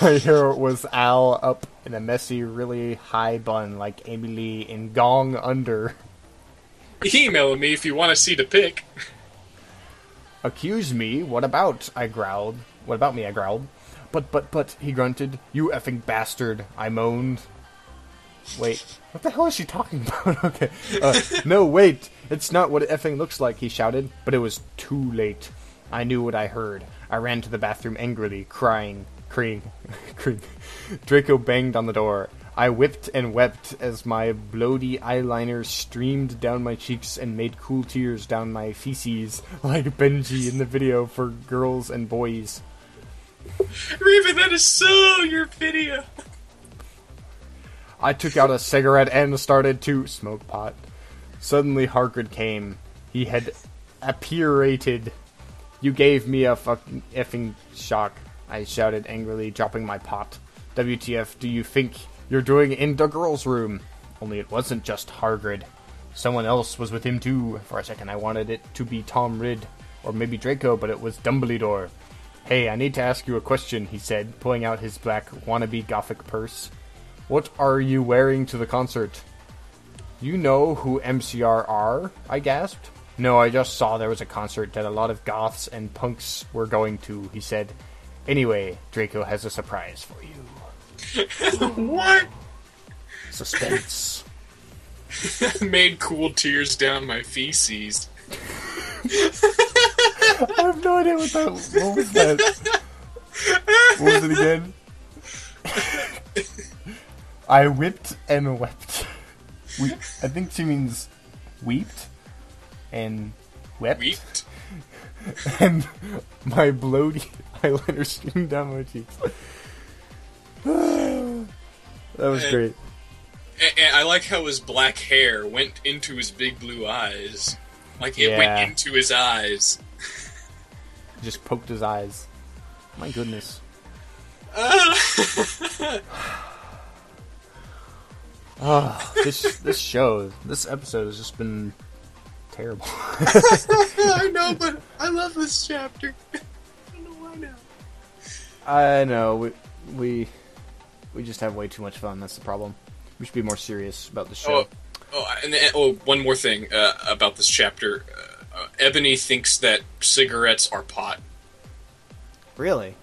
My hair was Al up in a messy, really high bun like Amy Lee in Gong Under. Email me if you want to see the pic. Accuse me? What about? I growled. What about me? I growled. But, he grunted. You effing bastard, I moaned. Wait, what the hell is she talking about? Okay. No, wait, it's not what it effing looks like, he shouted. But it was too late. I knew what I heard. I ran to the bathroom angrily, crying. Cream. Draco banged on the door. I whipped and wept as my bloody eyeliner streamed down my cheeks and made cool tears down my feces, like Benji in the video for girls and boys. Raven, that is so your video. I took out a cigarette and started to smoke pot. Suddenly Hargrid came. He had appurated. You gave me a fucking effing shock, I shouted angrily, dropping my pot. WTF do you think you're doing in the girls' room? Only it wasn't just Hargrid. Someone else was with him too. For a second I wanted it to be Tom Ridd, or maybe Draco, but it was Dumbledore. Hey, I need to ask you a question, he said, pulling out his black wannabe gothic purse. What are you wearing to the concert? You know who MCR are? I gasped. No, I just saw there was a concert that a lot of goths and punks were going to, he said. Anyway, Draco has a surprise for you. What? Suspense. Made cool tears down my feces. I have no idea what was that? What was it again? I whipped and wept. I think she means weeped and wept. Weeped? And my bloody eyeliner streamed down my cheeks. That was great. And I like how his black hair went into his big blue eyes. Like it went into his eyes. Just poked his eyes. My goodness. This episode has just been terrible. I know, but I love this chapter. I don't know why now. I know, we just have way too much fun, that's the problem. We should be more serious about the show. One more thing about this chapter. Ebony thinks that cigarettes are pot. Really?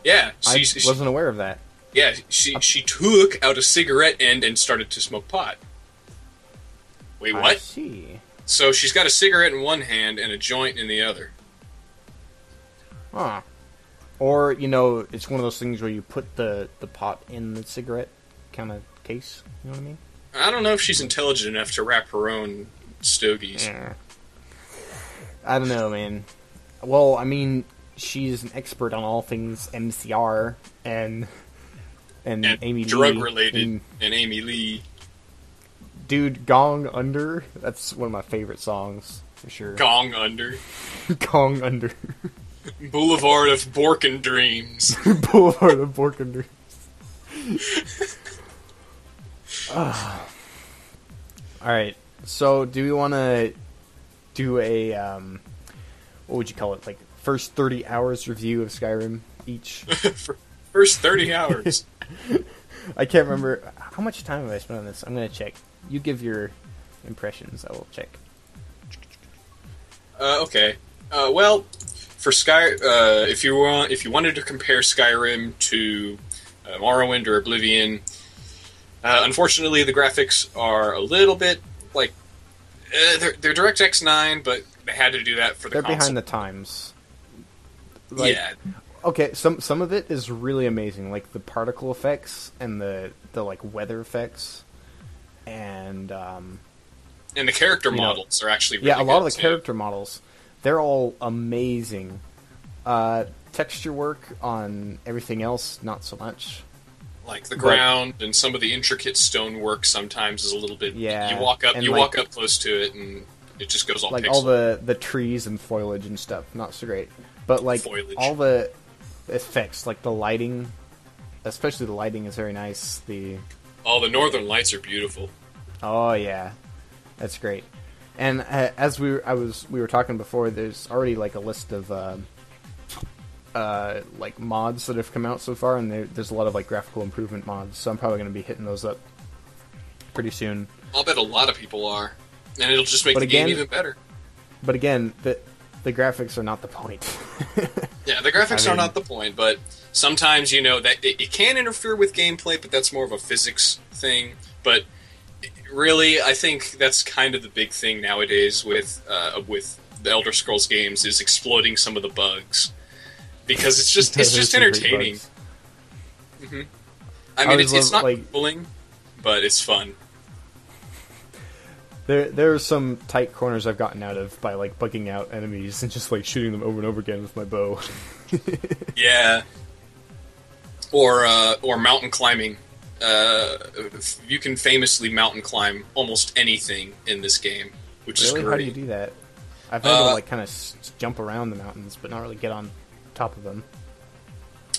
Yeah. I wasn't aware of that. Yeah, she took out a cigarette end and started to smoke pot. Wait, what? I see. So she's got a cigarette in one hand and a joint in the other. Huh. Or, it's one of those things where you put the pot in the cigarette kind of case. You know what I mean? I don't know if she's intelligent enough to wrap her own stogies. Yeah. I don't know, man. Well, I mean, she's an expert on all things MCR and Amy drug Lee. Related and Amy Lee. Dude, Gong Under, that's one of my favorite songs, for sure. Gong Under. Gong Under. Boulevard of Borkin Dreams. Boulevard of Borkin Dreams. Alright, so do we want to do a, what would you call it, like, first 30 hours review of Skyrim each? First 30 hours. I can't remember. How much time have I spent on this? I'm going to check. You give your impressions. I will check. Okay. Well, for if you wanted to compare Skyrim to Morrowind or Oblivion, unfortunately the graphics are a little bit like they're DirectX 9, but they had to do that for the console. They're behind the times. Yeah. Okay, some of it is really amazing, like the particle effects and the like weather effects, and the character models are actually really a lot good of the character models, they're all amazing. Texture work on everything else, not so much. Like the ground and some of the intricate stonework sometimes is a little bit. Yeah, you walk up close to it and it just goes all like pixel. all the trees and foliage and stuff, not so great. But like foliage. All the effects, like the lighting, especially the lighting is very nice. The northern lights are beautiful. Oh yeah, that's great. And as we were talking before, there's already like a list of like mods that have come out so far, and there's a lot of like graphical improvement mods. So I'm probably going to be hitting those up pretty soon. I'll bet a lot of people are, and it'll just make the game even better. But again, the graphics are not the point. Yeah, the graphics are not the point, but sometimes, you know, that it can interfere with gameplay, but that's more of a physics thing. But really, I think that's kind of the big thing nowadays with the Elder Scrolls games is exploiting some of the bugs, because it's just entertaining. Mm-hmm. I mean, it's not bullying, but it's fun. There are some tight corners I've gotten out of by like bugging out enemies and just like shooting them over and over again with my bow. Yeah. Or mountain climbing. You can famously mountain climb almost anything in this game, which is great. How do you do that? I've had to like kind of jump around the mountains, but not really get on top of them.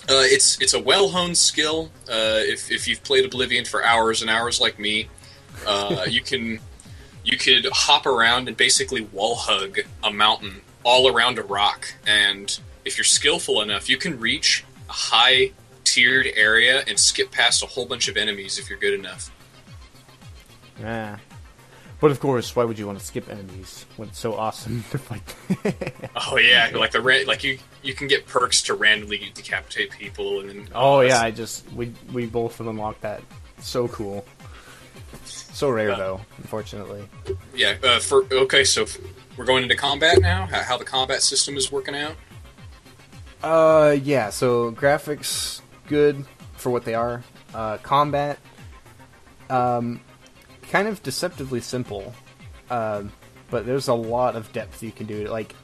It's a well-honed skill. If you've played Oblivion for hours and hours like me, you could hop around and basically wall hug a mountain all around a rock, and if you're skillful enough, you can reach a high-tiered area and skip past a whole bunch of enemies if you're good enough. Yeah. But of course, why would you want to skip enemies when it's so awesome to fight? Oh yeah, like you can get perks to randomly decapitate people, and then we both unlocked that. So cool. So rare though, unfortunately. Yeah. So we're going into combat now. How the combat system is working out? Yeah. So graphics good for what they are. Combat, kind of deceptively simple, but there's a lot of depth you can do. Like,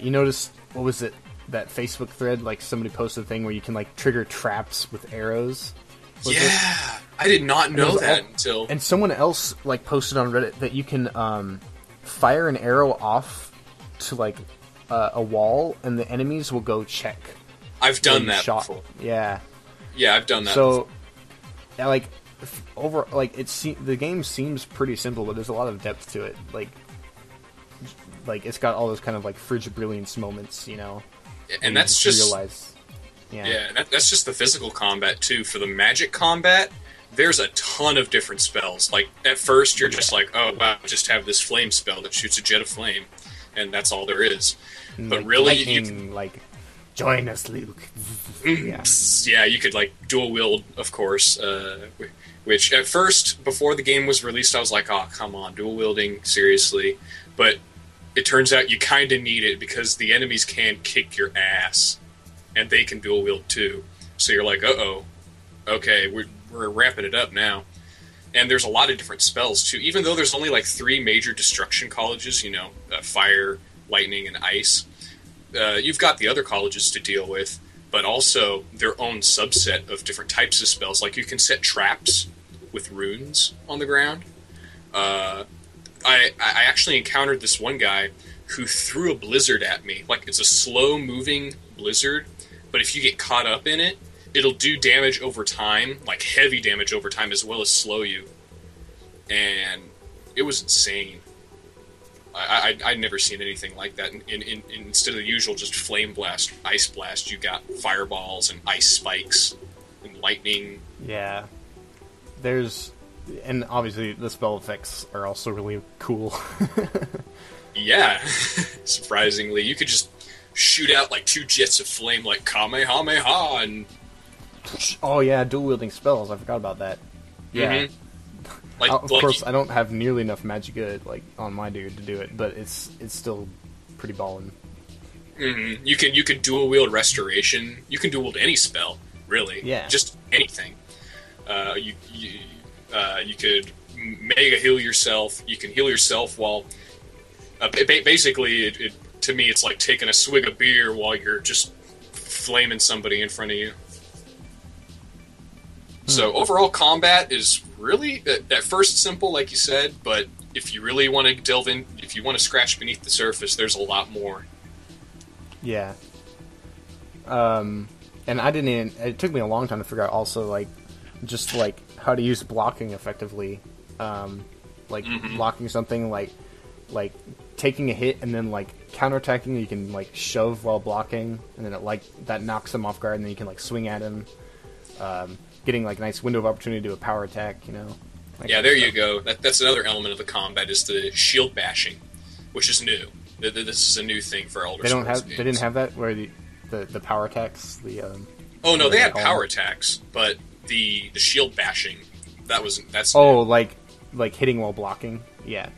you noticed, what was it? That Facebook thread, like somebody posted a thing where you can like trigger traps with arrows. Yeah, I did not know that until... And someone else like posted on Reddit that you can fire an arrow off to like a wall, and the enemies will go check. I've done that before. Yeah. Yeah, I've done that. So, yeah, like the game seems pretty simple, but there's a lot of depth to it. Like it's got all those kind of like frigid brilliance moments, you know. And that's just realize. Yeah, that's just the physical combat, too. For the magic combat, there's a ton of different spells. Like, at first, you're just like, oh, wow, I just have this flame spell that shoots a jet of flame, and that's all there is. But really, lightning, like, join us, Luke. Yeah, you could, like, dual wield, of course, which, at first, before the game was released, I was like, oh, come on, dual wielding, seriously. But it turns out you kind of need it, because the enemies can kick your ass. And they can dual wield too. So you're like, uh-oh. Okay, we're ramping it up now. And there's a lot of different spells too. Even though there's only like 3 major destruction colleges, you know, fire, lightning, and ice, you've got the other colleges to deal with, but also their own subset of different types of spells. Like you can set traps with runes on the ground. I actually encountered this one guy who threw a blizzard at me. Like, it's a slow-moving blizzard, but if you get caught up in it, it'll do damage over time, like heavy damage over time, as well as slow you. And it was insane. I'd never seen anything like that. Instead of the usual just flame blast, ice blast, you got fireballs and ice spikes and lightning. Yeah. And obviously the spell effects are also really cool. Yeah. Surprisingly. You could just shoot out like 2 jets of flame like Kamehameha and... Oh yeah, dual-wielding spells. I forgot about that. Yeah. Mm-hmm. Of course, I don't have nearly enough magic good on my dude to do it, but it's still pretty ballin'. Mm-hmm. You can dual wield restoration. You can dual wield any spell, really. Yeah. Just anything. You could mega heal yourself. You can heal yourself while basically to me it's like taking a swig of beer while you're just flaming somebody in front of you. So overall combat is really at first simple, like you said, but if you really want to delve in, if you want to scratch beneath the surface, there's a lot more. Yeah. And it took me a long time to figure out also just how to use blocking effectively. Blocking something like taking a hit and then like counterattacking. You can like shove while blocking, and then it like that knocks him off guard, and then you can like swing at him, getting like a nice window of opportunity to do a power attack. Like yeah, there you go. That's another element of the combat is the shield bashing, which is new. This is a new thing for Elder Scrolls games. They didn't have that where the power attacks. Oh no, they had power attacks, but the shield bashing that's new. like hitting while blocking. Yeah,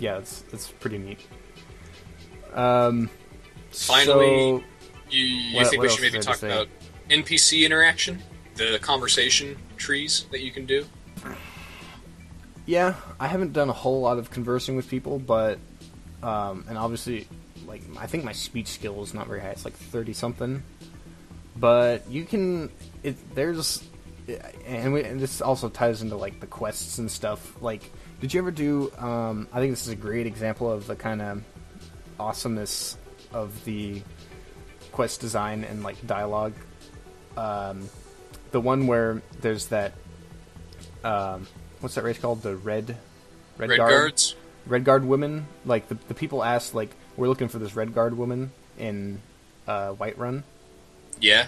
it's pretty neat. Finally, so, you think we should maybe talk about NPC interaction, the conversation trees that you can do? Yeah, I haven't done a whole lot of conversing with people, but and obviously, like I think my speech skill is not very high. It's like 30-something, but you can. And this also ties into like the quests and stuff. Like, did you ever do? I think this is a great example of the kind of awesomeness of the quest design and like dialogue. The one where there's that. What's that race called? The Red Guards? Red Guard women. Like, the people asked, like, we're looking for this Red Guard woman in Whiterun. Yeah.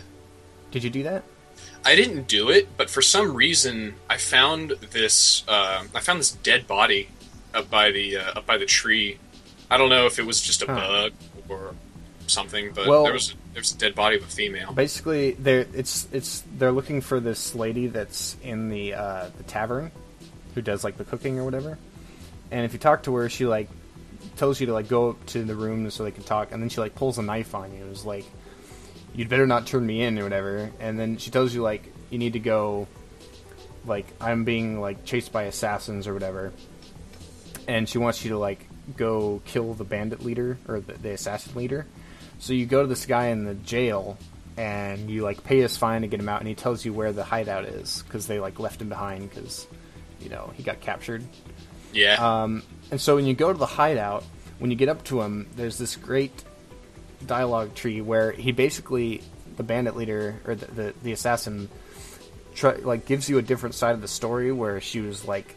Did you do that? I didn't do it, but for some reason, I found this dead body up by the tree. I don't know if it was just a bug or something, but there was a dead body of a female. Basically, they're looking for this lady that's in the tavern, who does like the cooking or whatever. And if you talk to her, she like tells you to like go up to the room so they can talk, and then she like pulls a knife on you. It's like, you'd better not turn me in or whatever. And then she tells you like you need to go, like I'm being like chased by assassins or whatever. And she wants you to like go kill the bandit leader or the assassin leader. So you go to this guy in the jail, and you like pay his fine to get him out, and he tells you where the hideout is because they like left him behind because he got captured. Yeah. And so when you go to the hideout, when you get up to him, there's this great dialogue tree where he basically, the bandit leader or the assassin, gives you a different side of the story where she was like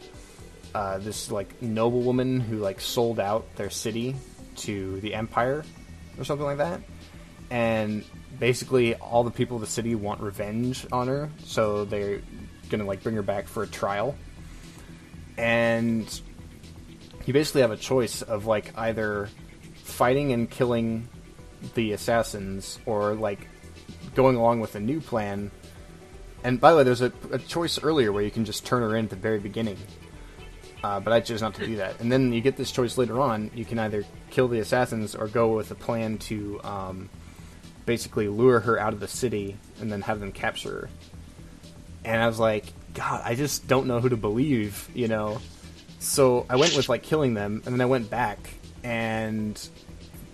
this like noblewoman who like sold out their city to the Empire or something like that, and basically all the people of the city want revenge on her, so they're gonna like bring her back for a trial. And you basically have a choice of like either fighting and killing the assassins or like going along with a new plan. And by the way, there's a choice earlier where you can just turn her in at the very beginning, but I chose not to do that. And then you get this choice later on. You can either kill the assassins or go with a plan to basically lure her out of the city and then have them capture her. And I was like, God, I just don't know who to believe, So I went with like killing them, and then I went back, and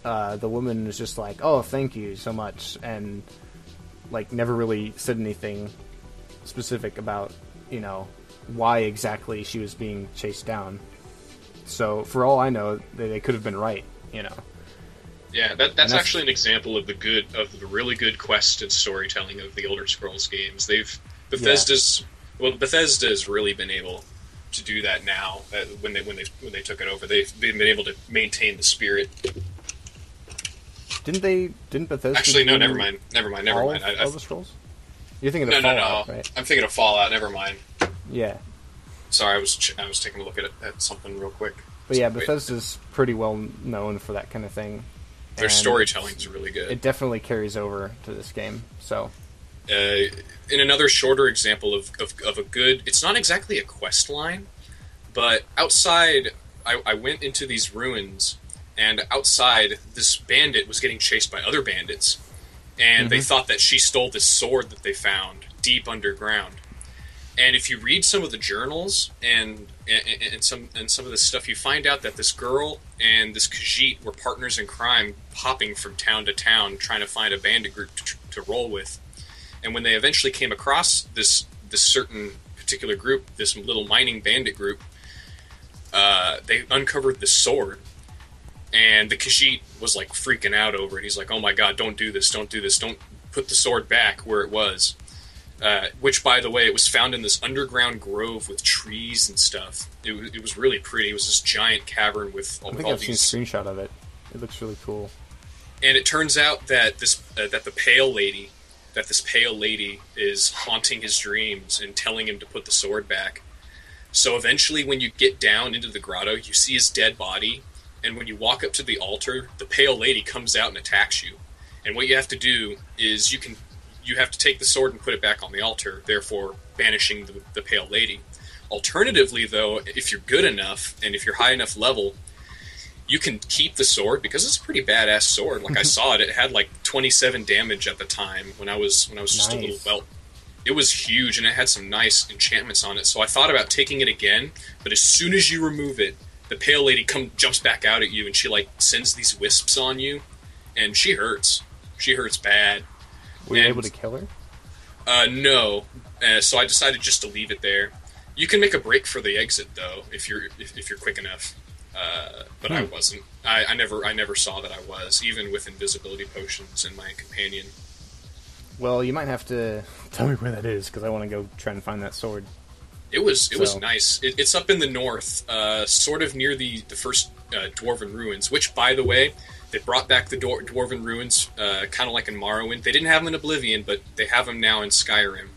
the woman was just like, "Oh, thank you so much," and like never really said anything specific about why exactly she was being chased down. So for all I know, they could have been right, Yeah, that's actually an example of the really good quest and storytelling of the Elder Scrolls games. Bethesda's really been able to do that now. When they took it over, they've been able to maintain the spirit. Didn't Bethesda? Actually, no. Never mind. Elder Scrolls? You're thinking of Fallout, right? I'm thinking of Fallout. Never mind. Yeah. Sorry, I was taking a look at something real quick. But yeah, Bethesda's pretty well known for that kind of thing. Their storytelling is really good. It definitely carries over to this game. So. In another shorter example of a good, it's not exactly a quest line, but outside, I went into these ruins, and outside, this bandit was getting chased by other bandits, and they thought that she stole this sword that they found deep underground. And if you read some of the journals and some of this stuff, you find out that this girl and this Khajiit were partners in crime, hopping from town to town, trying to find a bandit group to roll with. And when they eventually came across this certain particular group, this little mining bandit group, they uncovered this sword. And the Khajiit was like freaking out over it. He's like, "Oh my God, don't do this, don't put the sword back where it was." which, by the way, it was found in this underground grove with trees and stuff. It was really pretty. It was this giant cavern with all, I think I've seen a screenshot of it. It looks really cool. And it turns out that this pale lady is haunting his dreams and telling him to put the sword back. So eventually, when you get down into the grotto, you see his dead body, and when you walk up to the altar, the pale lady comes out and attacks you. And what you have to do is you have to take the sword and put it back on the altar, therefore banishing the pale lady. Alternatively, though, if you're good enough and if you're high enough level, you can keep the sword, because it's a pretty badass sword. Like, I saw it; it had like 27 damage at the time when I was just a little whelp. It was huge, and it had some nice enchantments on it. So I thought about taking it again, but as soon as you remove it, the pale lady jumps back out at you, and she like sends these wisps on you, and she hurts. She hurts bad. Were you able to kill her? No. So I decided just to leave it there. You can make a break for the exit though, if you're quick enough. But I wasn't. I never saw that I was, even with invisibility potions and my companion. Well, you might have to tell me where that is, because I want to go try and find that sword. It was nice. It's up in the north, sort of near the first Dwarven ruins, which, by the way, they brought back the Dwarven ruins, kind of like in Morrowind. They didn't have them in Oblivion, but they have them now in Skyrim.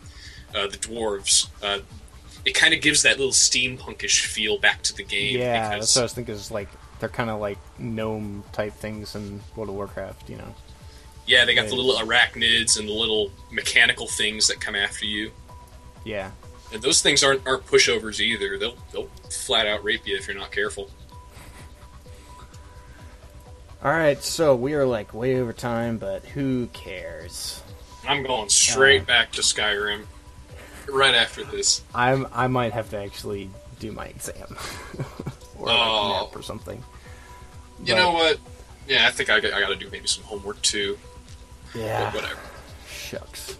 The dwarves. It kind of gives that little steampunkish feel back to the game. Yeah, that's what I was thinking. Is like they're kind of like gnome type things in World of Warcraft, you know. Yeah, they got the little arachnids and the little mechanical things that come after you. Yeah. And those things aren't pushovers either. They'll flat out rape you if you're not careful. Alright, so we are like way over time, but who cares? I'm going straight back to Skyrim right after this. I might have to actually do my exam. Or like nap or something. You know what? Yeah, I think I got to do maybe some homework too. Yeah. But whatever. Shucks.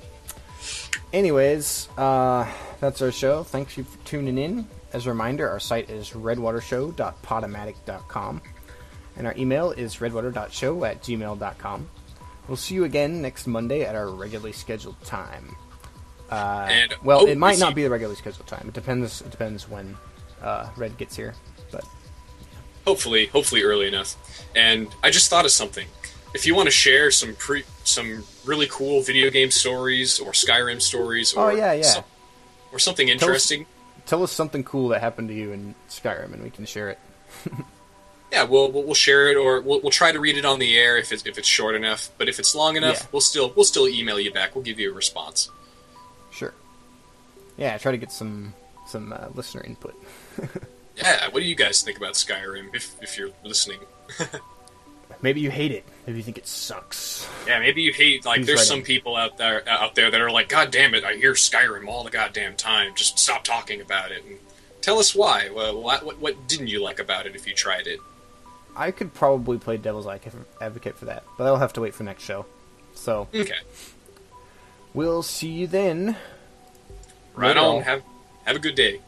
Anyways, that's our show. Thanks you for tuning in. As a reminder, our site is redwatershow.podomatic.com. And our email is redwater.show@gmail.com. We'll see you again next Monday at our regularly scheduled time. It might not be the regularly scheduled time. It depends when Red gets here. But hopefully early enough. And I just thought of something. If you want to share some really cool video game stories or Skyrim stories, or or something interesting, tell us something cool that happened to you in Skyrim, and we can share it. Yeah, we'll share it, or we'll try to read it on the air if it's short enough. But if it's long enough, we'll still email you back. We'll give you a response. Sure. Yeah, try to get some listener input. Yeah, what do you guys think about Skyrim? If you're listening. Maybe you hate it. Maybe you think it sucks. Yeah, maybe you hate, like, there's some people out there that are like, God damn it, I hear Skyrim all the goddamn time. Just stop talking about it. And tell us why. Well, what didn't you like about it if you tried it? I could probably play devil's advocate for that, but I'll have to wait for next show. So, okay. We'll see you then. Right on. Have a good day.